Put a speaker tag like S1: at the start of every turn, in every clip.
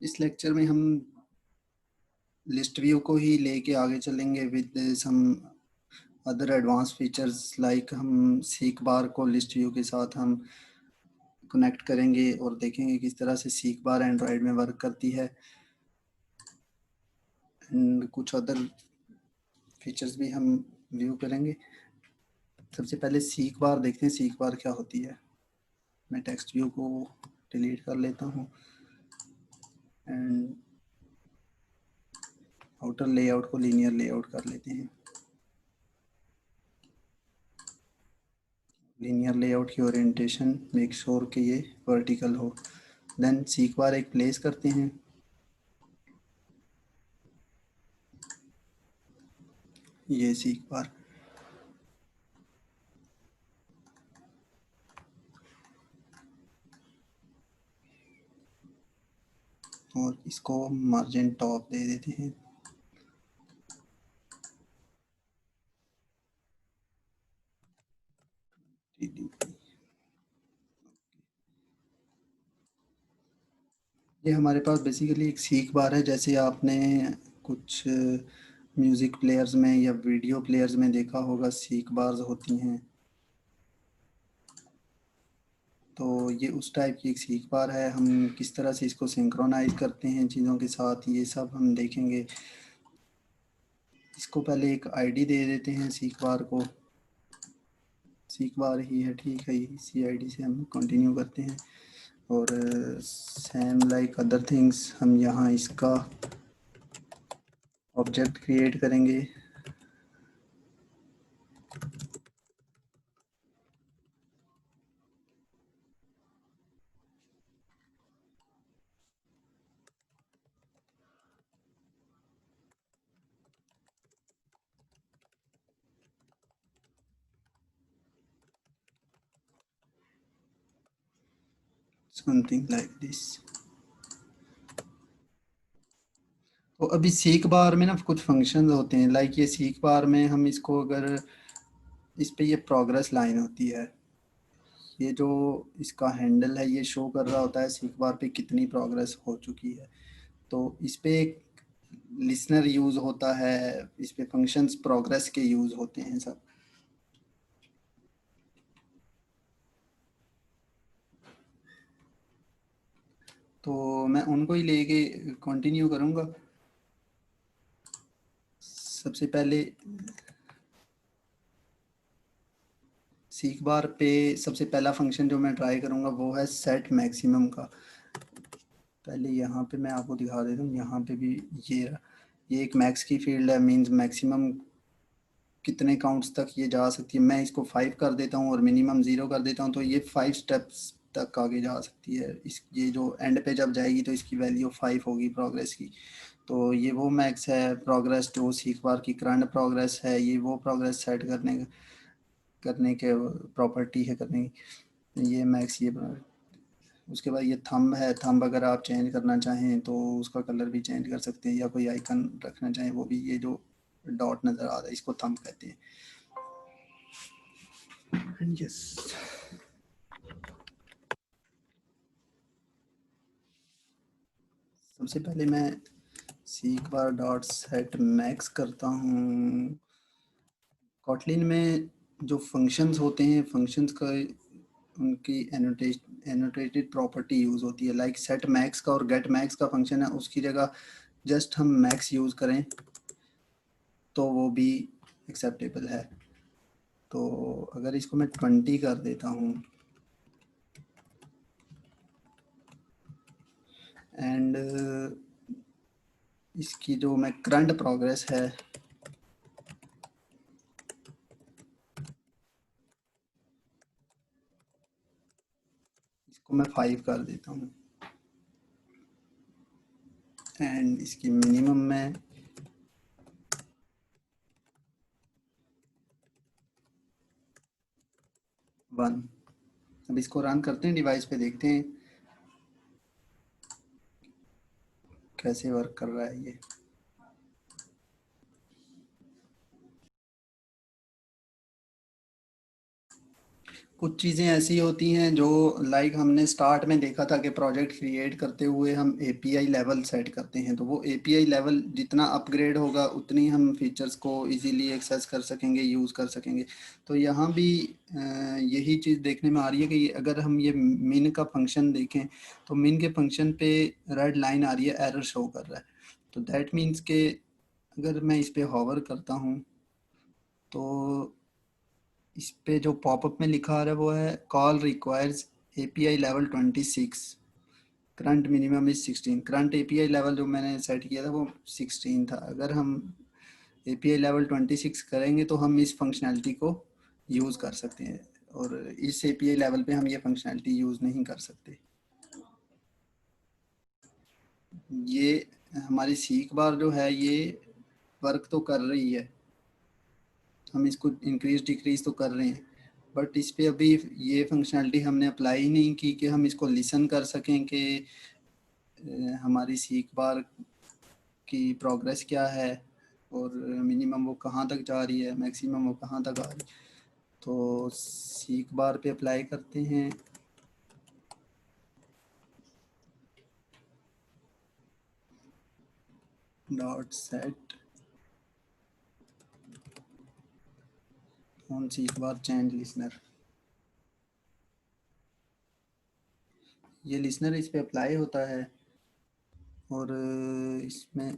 S1: इस लेक्चर में हम लिस्ट व्यू को ही लेके आगे चलेंगे with some other advance features like हम सीक बार को लिस्ट व्यू के साथ हम कनेक्ट करेंगे और देखेंगे किस तरह से सीक बार एंड्रॉयड में वर्क करती है एंड कुछ अदर फीचर्स भी हम व्यू करेंगे। सबसे पहले सीक बार देखते हैं सीक बार क्या होती है। मैं टेक्स्ट व्यू को डिलीट कर लेता हूँ एंड आउटर लेआउट को लीनियर लेआउट कर लेते हैं। लीनियर लेआउट की ओरिएंटेशन मेक श्योर कि ये वर्टिकल हो। देन सीक बार एक प्लेस करते हैं। ये सीक बार और इसको मार्जिन टॉप दे देते हैं। ये हमारे पास बेसिकली एक सीक बार है, जैसे आपने कुछ म्यूज़िक प्लेयर्स में या वीडियो प्लेयर्स में देखा होगा सीक बार्स होती हैं। तो ये उस टाइप की एक सीक बार है। हम किस तरह से इसको सिंक्रोनाइज करते हैं चीज़ों के साथ, ये सब हम देखेंगे। इसको पहले एक आईडी दे देते हैं सीक बार को। सीक बार ही है, ठीक है, इसी आईडी से हम कंटिन्यू करते हैं। और सेम लाइक अदर थिंग्स हम यहाँ इसका ऑब्जेक्ट क्रिएट करेंगे। Something like this. तो अभी सीक बार में ना कुछ फंक्शंस होते हैं, लाइक ये सीक बार में हम इसको अगर इस पे ये प्रोग्रेस लाइन होती है, ये जो इसका हैंडल है ये शो कर रहा होता है सीक बार पे कितनी प्रोग्रेस हो चुकी है। तो इस पे एक लिसनर यूज़ होता है, इस पे फंक्शंस प्रोग्रेस के यूज़ होते हैं सब। तो मैं उनको ही लेके कंटिन्यू करूँगा। सबसे पहले सीक बार पे सबसे पहला फंक्शन जो मैं ट्राई करूँगा वो है सेट मैक्सिमम का। पहले यहाँ पे मैं आपको दिखा देता हूँ, यहाँ पे भी ये एक मैक्स की फील्ड है, मींस मैक्सिमम कितने काउंट्स तक ये जा सकती है। मैं इसको 5 कर देता हूँ और मिनिमम 0 कर देता हूँ, तो ये 5 स्टेप्स तक आगे जा सकती है। इस ये जो एंड पे जब जाएगी तो इसकी वैल्यू 5 होगी प्रोग्रेस की। तो ये वो मैक्स है प्रोग्रेस जो सीक बार की करंट प्रोग्रेस है, ये वो प्रोग्रेस सेट करने के प्रॉपर्टी है करने की। ये मैक्स ये उसके बाद ये थंब है। थंब अगर आप चेंज करना चाहें तो उसका कलर भी चेंज कर सकते हैं, या कोई आइकन रखना चाहें वो भी। ये जो डॉट नज़र आ रहा है इसको थंब कहते हैं। एंड यस, सबसे पहले मैं सीक बार डॉट सेट मैक्स करता हूँ। कॉटलिन में जो फंक्शंस होते हैं, फंक्शंस का उनकी एनोटेटेड प्रॉपर्टी यूज़ होती है, लाइक सेट मैक्स का और गेट मैक्स का फंक्शन है, उसकी जगह जस्ट हम मैक्स यूज़ करें तो वो भी एक्सेप्टेबल है। तो अगर इसको मैं 20 कर देता हूँ एंड इसकी जो मैं करंट प्रोग्रेस है इसको मैं 5 कर देता हूँ एंड इसकी मिनिमम में 1। अब इसको रन करते हैं, डिवाइस पे देखते हैं कैसे वर्क कर रहा है ये। कुछ चीज़ें ऐसी होती हैं जो लाइक हमने स्टार्ट में देखा था कि प्रोजेक्ट क्रिएट करते हुए हम एपीआई लेवल सेट करते हैं, तो वो एपीआई लेवल जितना अपग्रेड होगा उतनी हम फीचर्स को इजीली एक्सेस कर सकेंगे, यूज़ कर सकेंगे। तो यहाँ भी यही चीज़ देखने में आ रही है कि अगर हम ये मिन का फंक्शन देखें तो मिन के फंक्शन पे रेड लाइन आ रही है, एरर शो कर रहा है। तो दैट मीन्स के अगर मैं इस पे हॉवर करता हूँ तो इस पे जो पॉपअप में लिखा आ रहा है वो है call requires API level 26, current minimum is 16। Current API level जो मैंने सेट किया था वो 16 था। अगर हम एपीआई लेवल 26 करेंगे तो हम इस फंक्शनैलिटी को यूज़ कर सकते हैं, और इस एपीआई लेवल पे हम ये फंक्शनैलिटी यूज़ नहीं कर सकते। ये हमारी सीख बार जो है ये वर्क तो कर रही है, हम इसको इंक्रीज डिक्रीज तो कर रहे हैं, बट इस पे अभी ये फंक्शनैलिटी हमने अप्लाई ही नहीं की कि हम इसको लिसन कर सकें कि हमारी सीख बार की प्रोग्रेस क्या है और मिनिमम वो कहाँ तक जा रही है, मैक्सिमम वो कहाँ तक आ रही है। तो सीख बार पे अप्लाई करते हैं। डॉट सेट ऑन सीख बार चेंज लिसनर, ये लिसनर इस पे अप्लाई होता है और इसमें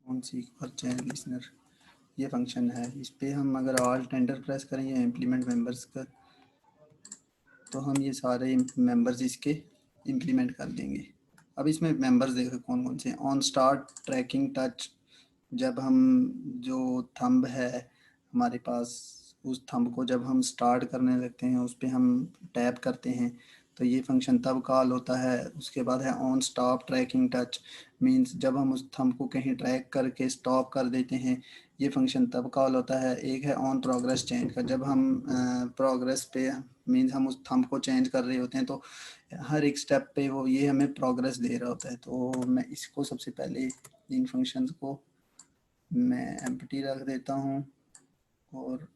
S1: ऑन सीख बार चेंज लिसनर ये फंक्शन है। इस पे हम अगर ऑल टेंडर प्रेस करें या इम्प्लीमेंट मेंबर्स का तो हम ये सारे मेंबर्स इसके इम्प्लीमेंट कर देंगे। अब इसमें मेंबर्स देखो कौन कौन से हैं। ऑन स्टार्ट ट्रैकिंग टच, जब हम जो थंब है हमारे पास उस थंब को जब हम स्टार्ट करने लगते हैं उस पर हम टैप करते हैं तो ये फंक्शन तब कॉल होता है। उसके बाद है on stop tracking touch, means जब हम उस थंब को कहीं ट्रैक करके स्टॉप कर देते हैं ये फंक्शन तब कॉल होता है। एक है ऑन प्रोग्रेस चेंज का, जब हम प्रोग्रेस पे मींस हम उस थंब को चेंज कर रहे होते हैं तो हर एक स्टेप पे वो ये हमें प्रोग्रेस दे रहा होता है। तो मैं इसको सबसे पहले इन फंक्शंस को मैं एम्प्टी रख देता हूँ और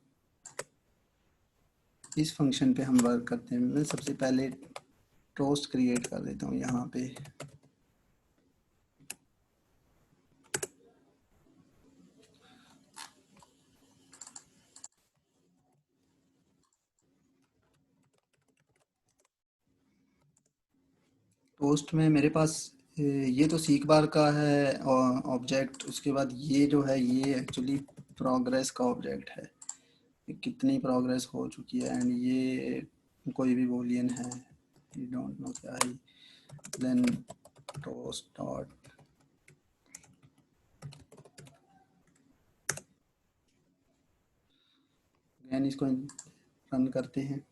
S1: इस फंक्शन पे हम वर्क करते हैं। मैं सबसे पहले टोस्ट क्रिएट कर देता हूँ यहाँ पे। टोस्ट में मेरे पास ये तो सीख बार का है ऑब्जेक्ट, उसके बाद ये जो है ये एक्चुअली प्रोग्रेस का ऑब्जेक्ट है, कितनी प्रोग्रेस हो चुकी है, एंड ये कोई भी बूलियन है, यू डोंट नो क्या है। देन टोस्ट डॉट, देन इसको रन करते हैं।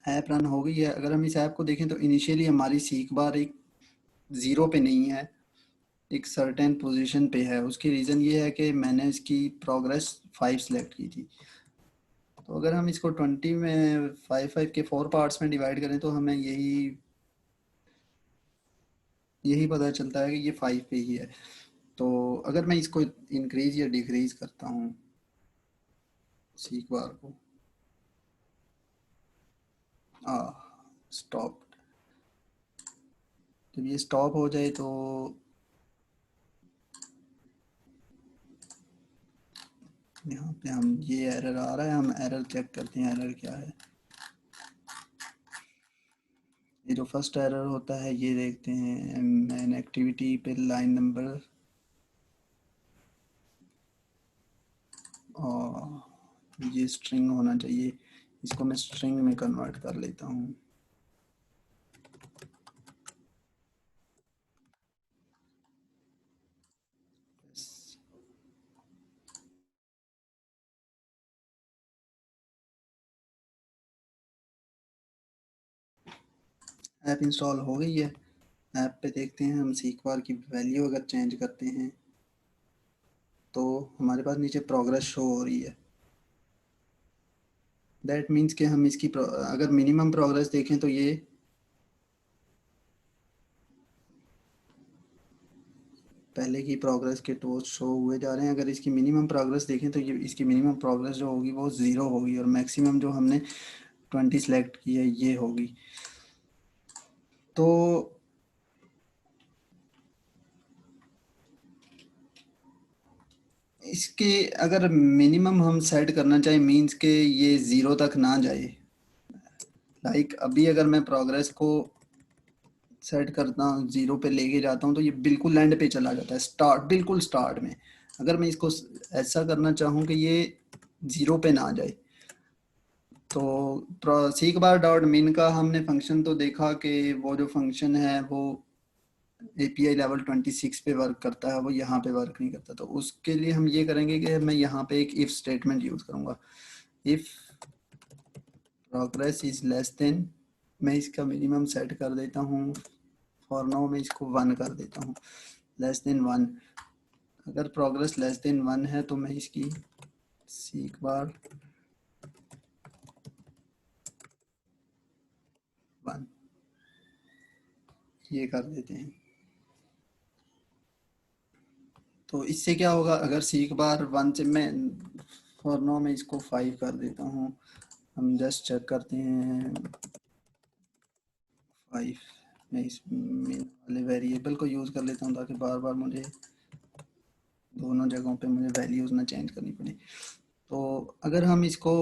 S1: ऐप रन हो गई है। अगर हम इस ऐप को देखें तो इनिशियली हमारी सीख बार एक ज़ीरो पे नहीं है, एक सर्टेन पोजीशन पे है। उसकी रीज़न ये है कि मैंने इसकी प्रोग्रेस 5 सेलेक्ट की थी। तो अगर हम इसको 20 में 5 के 4 पार्ट्स में डिवाइड करें तो हमें यही यही पता चलता है कि ये 5 पे ही है। तो अगर मैं इसको इंक्रीज या डिक्रीज करता हूँ सीख बार को, आ स्टॉप, जब ये स्टॉप हो जाए तो यहाँ पे हम ये एरर आ रहा है, हम एरर चेक करते हैं एरर क्या है। ये जो फर्स्ट एरर होता है ये देखते हैं मैन एक्टिविटी पे लाइन नंबर, और ये स्ट्रिंग होना चाहिए, इसको मैं स्ट्रिंग में कन्वर्ट कर लेता हूँ। ऐप इंस्टॉल हो गई है। ऐप पे देखते हैं हम सीख बार की वैल्यू अगर चेंज करते हैं तो हमारे पास नीचे प्रोग्रेस शो हो रही है। दैट मीन्स कि हम इसकी अगर मिनिमम प्रोग्रेस देखें तो ये पहले की प्रोग्रेस के टोस्ट शो हुए जा रहे हैं। अगर इसकी मिनिमम प्रोग्रेस देखें तो ये इसकी मिनिमम प्रोग्रेस जो होगी वो 0 होगी, और मैक्सिमम जो हमने 20 सेलेक्ट की है ये होगी। तो इसके अगर मिनिमम हम सेट करना चाहें, मीन्स के ये 0 तक ना जाए, लाइक अभी अगर मैं प्रोग्रेस को सेट करता हूँ 0 पे लेके जाता हूँ तो ये बिल्कुल एंड पे चला जाता है, स्टार्ट बिल्कुल स्टार्ट में। अगर मैं इसको ऐसा करना चाहूँ कि ये 0 पे ना जाए, तो सीक बार डॉट मिन का हमने फंक्शन तो देखा कि वो जो फंक्शन है वो एपीआई लेवल 26 पे वर्क करता है, वो यहाँ पे वर्क नहीं करता। तो उसके लिए हम ये करेंगे कि मैं यहाँ पे एक इफ स्टेटमेंट यूज करूँगा। If progress is less than, मैं इसका मिनिमम सेट कर देता हूँ, फॉर नाउ मैं इसको 1 कर देता हूँ, लेस देन 1। अगर प्रोग्रेस लेस देन 1 है तो मैं इसकी सीक बार 1 ये कर देते हैं। तो इससे क्या होगा, अगर सीक बार 1 से मैं फॉर नाउ मैं इसको 5 कर देता हूँ, हम जस्ट चेक करते हैं 5। मैं इस मेन वाले वेरिएबल को यूज़ कर लेता हूँ ताकि बार बार मुझे दोनों जगहों पे मुझे वैल्यूज़ ना चेंज करनी पड़े। तो अगर हम इसको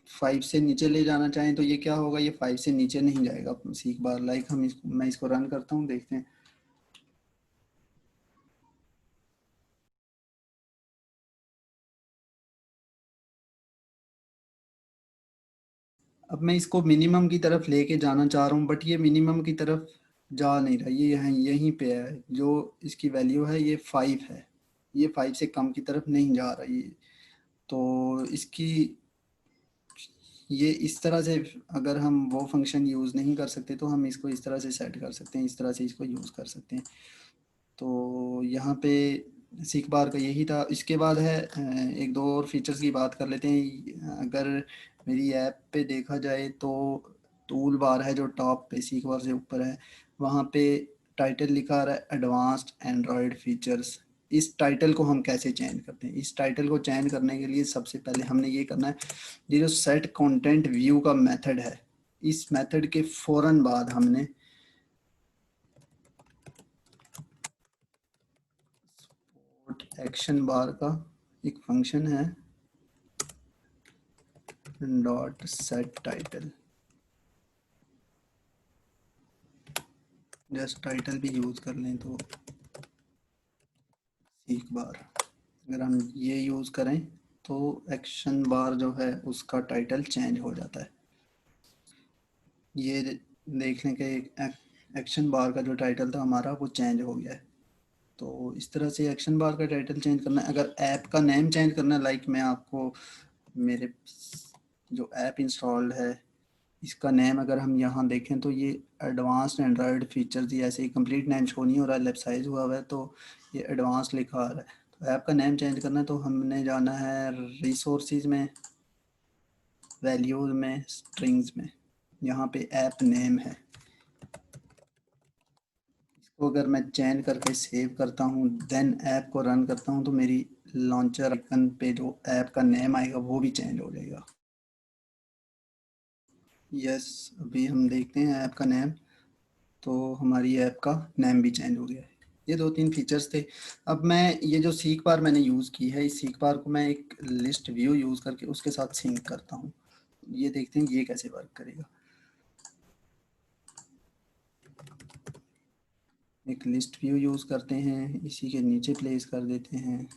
S1: 5 से नीचे ले जाना चाहें तो ये क्या होगा, ये 5 से नीचे नहीं जाएगा सीक बार। लाइक हम इसको, मैं इसको रन करता हूँ, देखते हैं। अब मैं इसको मिनिमम की तरफ लेके जाना चाह रहा हूँ, बट ये मिनिमम की तरफ जा नहीं रहा, ये यहाँ यहीं पे है। जो इसकी वैल्यू है ये 5 है, ये 5 से कम की तरफ नहीं जा रहा ये। तो इसकी ये इस तरह से, अगर हम वो फंक्शन यूज़ नहीं कर सकते तो हम इसको इस तरह से सेट कर सकते हैं, इस तरह से इसको यूज़ कर सकते हैं। तो यहाँ पे सीख बार का यही था। इसके बाद है एक दो और फीचर्स की बात कर लेते हैं। अगर मेरी ऐप पे देखा जाए तो टूल बार है जो टॉप पे सीख बार से ऊपर है, वहाँ पे टाइटल लिखा रहा है एडवांस्ड एंड्रॉयड फीचर्स। इस टाइटल को हम कैसे चेंज करते हैं, इस टाइटल को चेंज करने के लिए सबसे पहले हमने ये करना है, ये जो सेट कंटेंट व्यू का मेथड है, इस मेथड के फौरन बाद हमने एक्शन बार का एक फंक्शन है dot set title, just title भी यूज़ कर लें तो सीख बार, अगर हम ये यूज़ करें तो एक्शन बार जो है उसका टाइटल चेंज हो जाता है। ये देख लें कि एक्शन बार का जो टाइटल था हमारा वो चेंज हो गया है। तो इस तरह से एक्शन बार का टाइटल चेंज करना है। अगर ऐप का नेम चेंज करना है, लाइक मैं आपको मेरे जो ऐप इंस्टॉल्ड है इसका नेम अगर हम यहाँ देखें तो ये एडवांस्ड एंड्रॉयड फीचर्स, ये ऐसे ही कंप्लीट नेम शो नहीं हो रहा है, लेफ्ट साइज हुआ हुआ है तो ये एडवांस लिखा आ रहा है। तो ऐप का नेम चेंज करना है तो हमने जाना है रिसोर्सेज में, वैल्यूज में, स्ट्रिंग्स में, यहाँ पे ऐप नेम है। इसको अगर मैं चेंज करके सेव करता हूँ देन ऐप को रन करता हूँ तो मेरी लॉन्चर आइकन पे जो ऐप का नेम आएगा वो भी चेंज हो जाएगा। यस, अभी हम देखते हैं ऐप का नेम, तो हमारी ऐप का नेम भी चेंज हो गया है। ये दो तीन फीचर्स थे। अब मैं ये जो सीक बार मैंने यूज़ की है, इस सीक बार को मैं एक लिस्ट व्यू यूज़ करके उसके साथ सिंक करता हूँ। ये देखते हैं ये कैसे वर्क करेगा। एक लिस्ट व्यू यूज़ करते हैं, इसी के नीचे प्लेस कर देते हैं,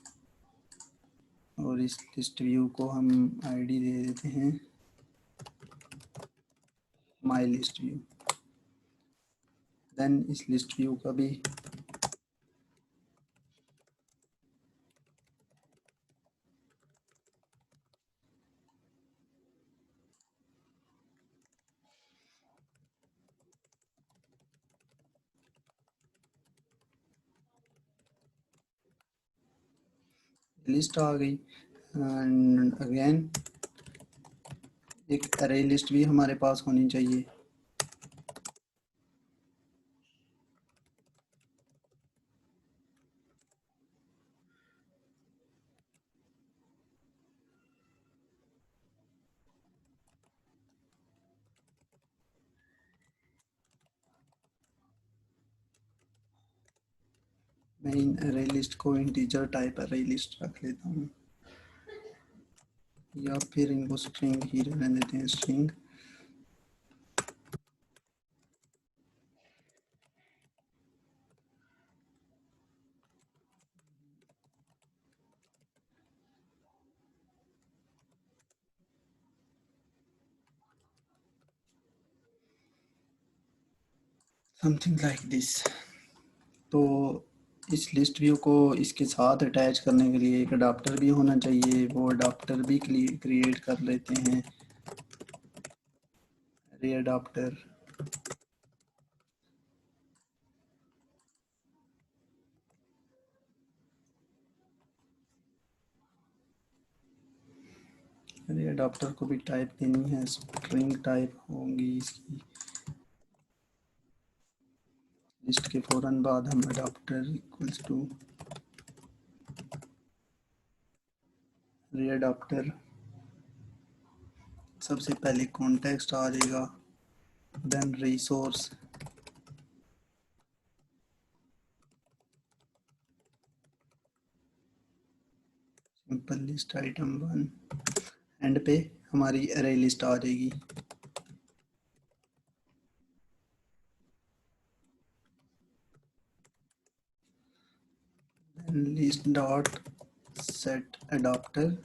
S1: और इस लिस्ट व्यू को हम आईडी दे देते हैं माई लिस्ट व्यू। देन इस लिस्ट व्यू का भी लिस्ट आ गई। एंड अगेन एक अरे लिस्ट भी हमारे पास होनी चाहिए। मैं इन अरे लिस्ट को इंटीजर टाइप अरे लिस्ट रख लेता हूँ, या फिर इनको स्ट्रिंग ही रहने देते हैं, स्ट्रिंग। Something like this. तो इस लिस्ट व्यू को इसके साथ अटैच करने के लिए एक अडाप्टर भी होना चाहिए, वो अडाप्टर भी क्रिएट कर लेते हैं, अरे अडाप्टर। अरे अडाप्टर को भी टाइप देनी है, स्ट्रिंग टाइप होंगी इसकी। लिस्ट के फ़ौरन बाद हम अडाप्टर इक्वल्स टू अरे अडाप्टर, सबसे पहले कॉन्टेक्स्ट आ जाएगा, then resource, simple list item 1, end पे हमारी अरे लिस्ट आ जाएगी। लिस्ट डॉट सेट अडाप्टर,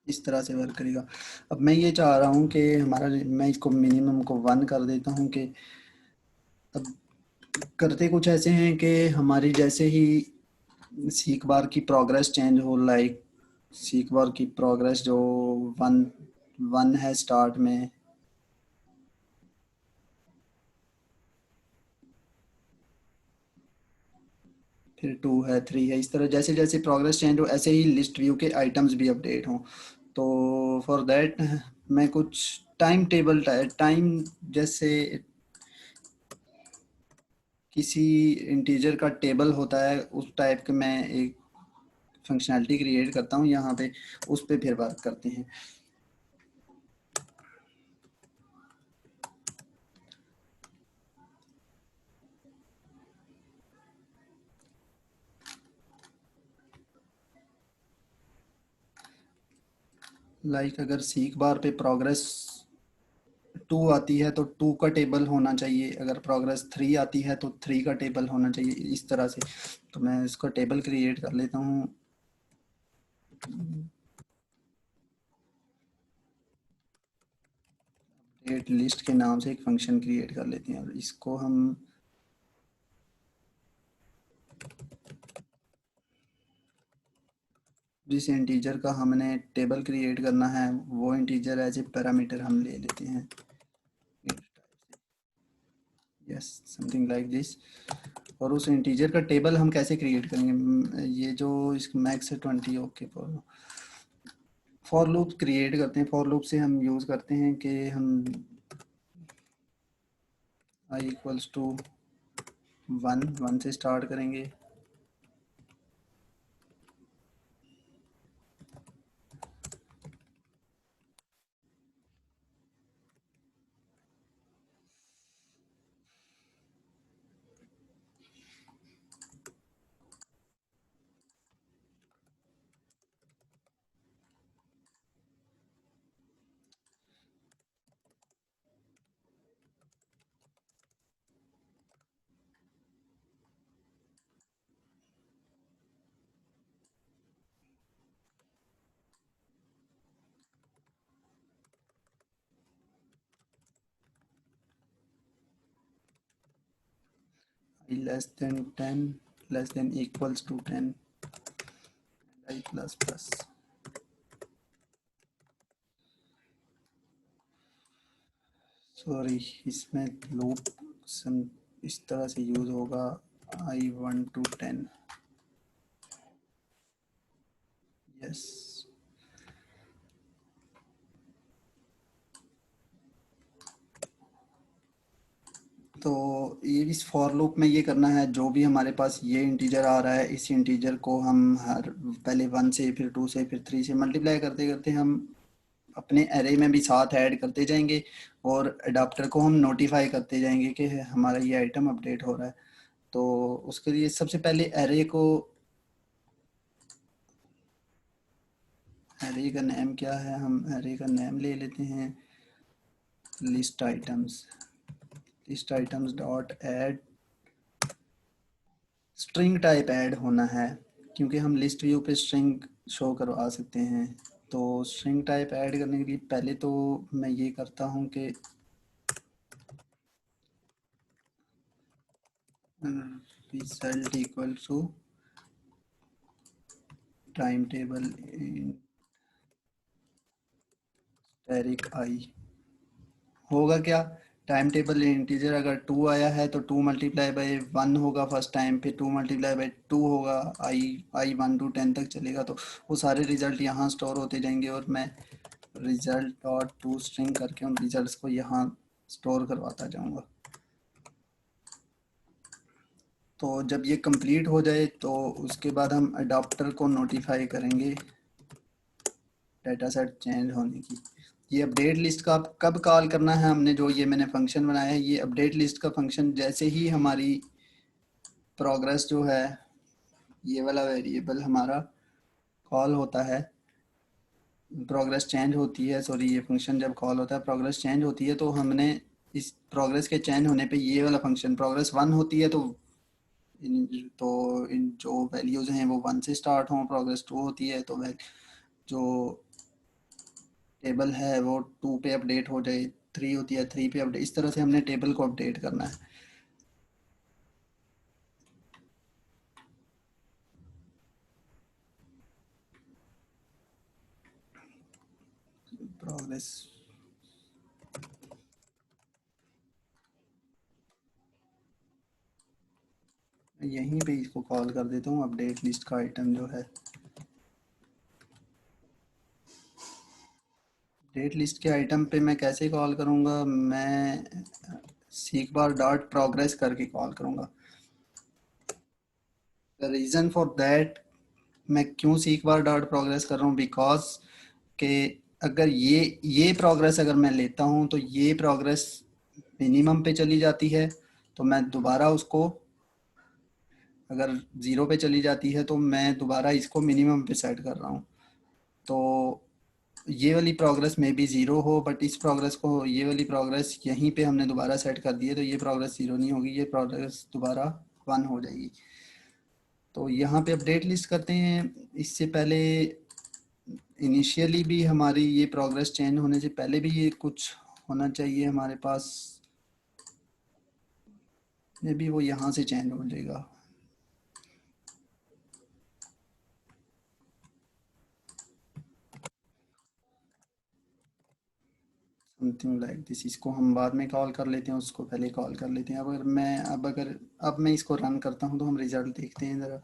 S1: इस तरह से वर्क करेगा। अब मैं ये चाह रहा हूँ कि हमारा, मैं इसको मिनिमम को 1 कर देता हूँ कि अब करते कुछ ऐसे हैं कि हमारी जैसे ही सीख बार की प्रोग्रेस चेंज हो, लाइक सीख बार की प्रोग्रेस जो 1 1 है स्टार्ट में, फिर 2 है, 3 है, इस तरह जैसे जैसे प्रोग्रेस चेंज हो ऐसे ही लिस्ट व्यू के आइटम्स भी अपडेट हों। तो फॉर दैट मैं कुछ टाइम टेबल टाइम, जैसे किसी इंटीजर का टेबल होता है उस टाइप के मैं एक फंक्शनैलिटी क्रिएट करता हूँ यहाँ पे, उस पे फिर बात करते हैं। लाइक अगर सीख बार पे प्रोग्रेस 2 आती है तो 2 का टेबल होना चाहिए, अगर प्रोग्रेस 3 आती है तो 3 का टेबल होना चाहिए, इस तरह से। तो मैं इसका टेबल क्रिएट कर लेता हूँ। डेट लिस्ट के नाम से एक फंक्शन क्रिएट कर लेते हैं और इसको हम जिस इंटीजर का हमने टेबल क्रिएट करना है वो इंटीजर एज ए पैरामीटर हम ले लेते हैं, यस समथिंग लाइक दिस। और उस इंटीजर का टेबल हम कैसे क्रिएट करेंगे, ये जो इस मैक्स है 20, ओके। फॉर लूप क्रिएट करते हैं, फॉर लूप से हम यूज़ करते हैं कि हम आई इक्वल्स टू 1 1 से स्टार्ट करेंगे, I less than 10 less than equals to 10, I plus plus. Sorry, इसमें लूप इस तरह से यूज़ होगा, I1 to 10। यस। तो ये इस फॉर लूप में ये करना है, जो भी हमारे पास ये इंटीजर आ रहा है, इस इंटीजर को हम हर पहले 1 से, फिर 2 से, फिर 3 से मल्टीप्लाई करते करते हम अपने एरे में भी साथ ऐड करते जाएंगे, और अडाप्टर को हम नोटिफाई करते जाएंगे कि हमारा ये आइटम अपडेट हो रहा है। तो उसके लिए सबसे पहले एरे का नेम क्या है, हम एरे का नेम ले लेते हैं list items dot add. String type add होना है, क्योंकि हम लिस्ट व्यू पे स्ट्रिंग शो करवा सकते हैं। तो स्ट्रिंग टाइप ऐड करने के लिए पहले तो मैं ये करता हूँ कि result equal to time table in static I. होगा क्या, टाइम टेबल इंटीजर अगर 2 आया है तो 2 मल्टीप्लाई बाई 1 होगा फर्स्ट टाइम, फिर 2 मल्टीप्लाई बाई 2 होगा, आई 1 टू 10 तक चलेगा। तो वो सारे रिजल्ट यहाँ स्टोर होते जाएंगे, और मैं रिजल्ट डॉट टू स्ट्रिंग करके उन रिजल्ट्स को यहाँ स्टोर करवाता जाऊँगा। तो जब ये कंप्लीट हो जाए तो उसके बाद हम अडॉप्टर को नोटिफाई करेंगे डाटा सेट चेंज होने की। ये अपडेट लिस्ट का कब कॉल करना है, हमने जो ये मैंने फंक्शन बनाया है, ये अपडेट लिस्ट का फंक्शन जैसे ही हमारी प्रोग्रेस जो है, ये वाला वेरिएबल हमारा कॉल होता है, प्रोग्रेस चेंज होती है, सॉरी ये फंक्शन जब कॉल होता है प्रोग्रेस चेंज होती है, तो हमने इस प्रोग्रेस के चेंज होने पे ये वाला फंक्शन प्रोग्रेस 1 होती है, इन जो वैल्यूज़ हैं वो 1 से स्टार्ट हों, प्रोग्रेस 2 होती है तो जो टेबल है वो 2 पे अपडेट हो जाए, 3 होती है 3 पे अपडेट, इस तरह से हमने टेबल को अपडेट करना है। प्रोग्रेस यहीं पे इसको कॉल कर देता हूँ, अपडेट लिस्ट का आइटम जो है, अपडेट लिस्ट के आइटम पे मैं कैसे कॉल करूँगा, मैं सीक बार डॉट प्रोग्रेस करके कॉल करूँगा। द रीज़न फॉर दैट, मैं क्यों सीक बार डॉट प्रोग्रेस कर रहा हूँ, बिकॉज कि अगर ये प्रोग्रेस अगर मैं लेता हूँ तो ये प्रोग्रेस मिनिमम पे चली जाती है, तो मैं दोबारा उसको, अगर ज़ीरो पे चली जाती है तो मैं दोबारा इसको मिनिमम पे सेट कर रहा हूँ। तो ये वाली प्रोग्रेस में भी ज़ीरो हो, बट इस प्रोग्रेस को, ये वाली प्रोग्रेस यहीं पे हमने दोबारा सेट कर दी है, तो ये प्रोग्रेस ज़ीरो नहीं होगी, ये प्रोग्रेस दोबारा 1 हो जाएगी। तो यहाँ पे अपडेट लिस्ट करते हैं। इससे पहले इनिशियली भी हमारी ये प्रोग्रेस चेंज होने से पहले भी ये कुछ होना चाहिए हमारे पास, मे भी वो यहाँ से चेंज हो जाएगा, समथिंग लाइक दिस। इसको हम बाद में कॉल कर लेते हैं, उसको पहले कॉल कर लेते हैं। अब मैं इसको रन करता हूँ तो हम रिजल्ट देखते हैं ज़रा।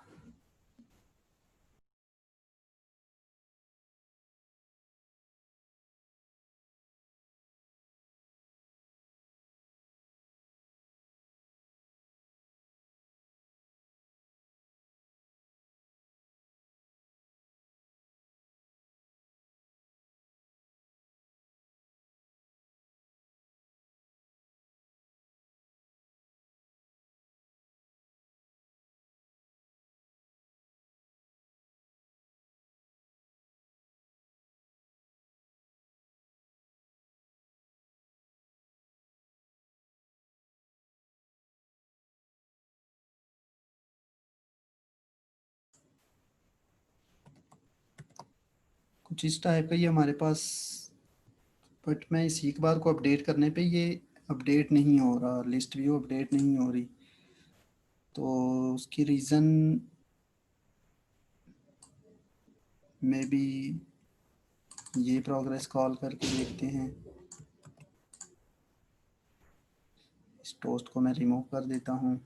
S1: कुछ इस टाइप का ही हमारे पास, बट मैं इस एक बार को अपडेट करने पे ये अपडेट नहीं हो रहा, लिस्ट व्यू अपडेट नहीं हो रही। तो उसकी रीज़न में भी ये प्रोग्रेस कॉल करके देखते हैं। इस टोस्ट को मैं रिमूव कर देता हूँ।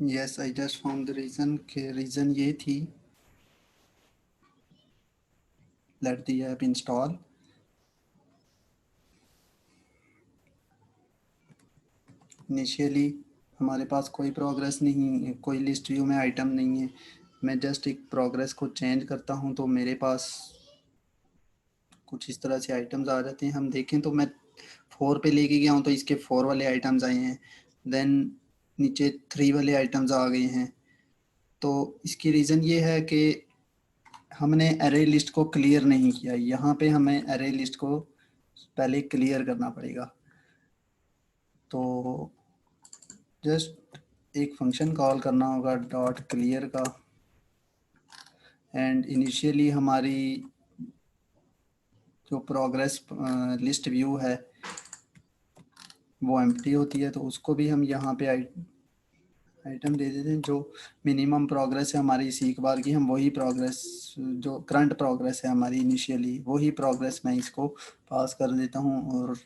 S1: Yes I just found the reason के रीज़न ये थी, let the app install. Initially हमारे पास कोई प्रोग्रेस नहीं है, कोई लिस्ट व्यू में आइटम नहीं है। मैं जस्ट एक प्रोग्रेस को चेंज करता हूँ तो मेरे पास कुछ इस तरह से आइटम्स आ जाते हैं। हम देखें तो मैं 4 पे लेके गया हूँ तो इसके 4 वाले आइटम्स आए हैं, देन नीचे 3 वाले आइटम्स आ गए हैं। तो इसकी रीज़न ये है कि हमने एरे लिस्ट को क्लियर नहीं किया। यहाँ पे हमें एरे लिस्ट को पहले क्लियर करना पड़ेगा। तो जस्ट एक फंक्शन कॉल करना होगा डॉट क्लियर का, एंड इनिशियली हमारी जो प्रोग्रेस लिस्ट व्यू है वो एम्प्टी होती है, तो उसको भी हम यहाँ पे आइटम दे देते हैं। जो मिनिमम प्रोग्रेस है हमारी सीख बार की, हम वही प्रोग्रेस, जो करंट प्रोग्रेस है हमारी इनिशियली, वही प्रोग्रेस मैं इसको पास कर देता हूँ और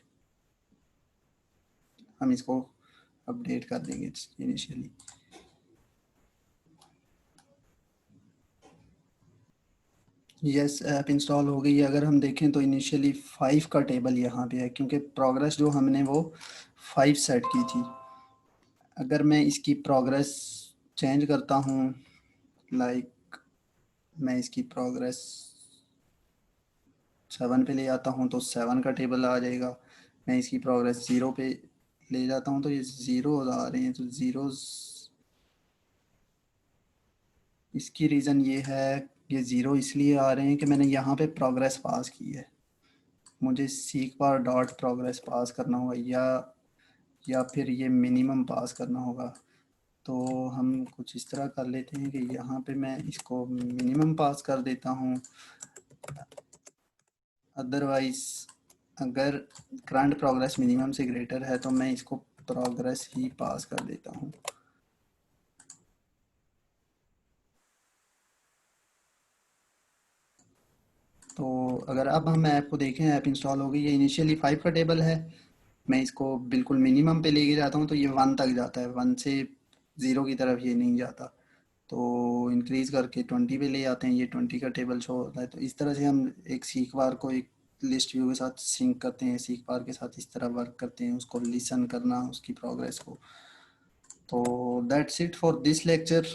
S1: हम इसको अपडेट कर देंगे इनिशियली। यस ऐप इंस्टॉल हो गई है। अगर हम देखें तो इनिशियली 5 का टेबल यहाँ पे है, क्योंकि प्रोग्रेस जो हमने वो 5 सेट की थी। अगर मैं इसकी प्रोग्रेस चेंज करता हूँ, लाइक मैं इसकी प्रोग्रेस 7 पे ले आता हूँ तो 7 का टेबल आ जाएगा। मैं इसकी प्रोग्रेस 0 पे ले जाता हूँ तो ये 0 आ रहे हैं, तो ज़ीरोज़। इसकी रीज़न ये है, ये 0 इसलिए आ रहे हैं कि मैंने यहाँ पे प्रोग्रेस पास की है। मुझे सीख बार डॉट प्रोग्रेस पास करना होगा, या फिर ये मिनिमम पास करना होगा। तो हम कुछ इस तरह कर लेते हैं कि यहाँ पे मैं इसको मिनिमम पास कर देता हूँ। अदरवाइज अगर करंट प्रोग्रेस मिनिमम से ग्रेटर है तो मैं इसको प्रोग्रेस ही पास कर देता हूँ। तो अगर अब हम ऐप को देखें, ऐप इंस्टॉल हो गई, ये इनिशियली 5 का टेबल है। मैं इसको बिल्कुल मिनिमम पे लेके जाता हूँ तो ये 1 तक जाता है, 1 से 0 की तरफ ये नहीं जाता। तो इंक्रीज़ करके 20 पे ले आते हैं, ये 20 का टेबल शो होता है। तो इस तरह से हम एक सीख बार को एक लिस्ट व्यू के साथ सिंक करते हैं, सीख बार के साथ इस तरह वर्क करते हैं, उसको लिसन करना उसकी प्रोग्रेस को। तो that's it for this lecture.